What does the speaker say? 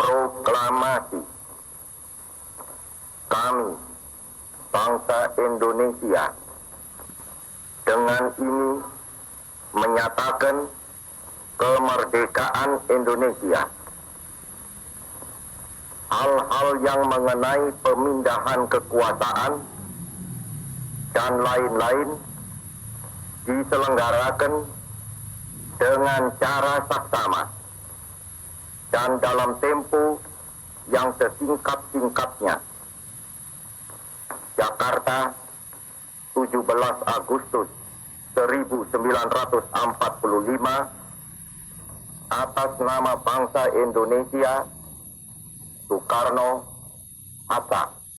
Proklamasi. Kami, bangsa Indonesia, dengan ini menyatakan kemerdekaan Indonesia. Hal-hal yang mengenai pemindahan kekuasaan dan lain-lain diselenggarakan dengan cara saksama dan dalam tempo yang sesingkat-singkatnya. Jakarta, 17 Agustus 1945, atas nama bangsa Indonesia, Soekarno, Hatta.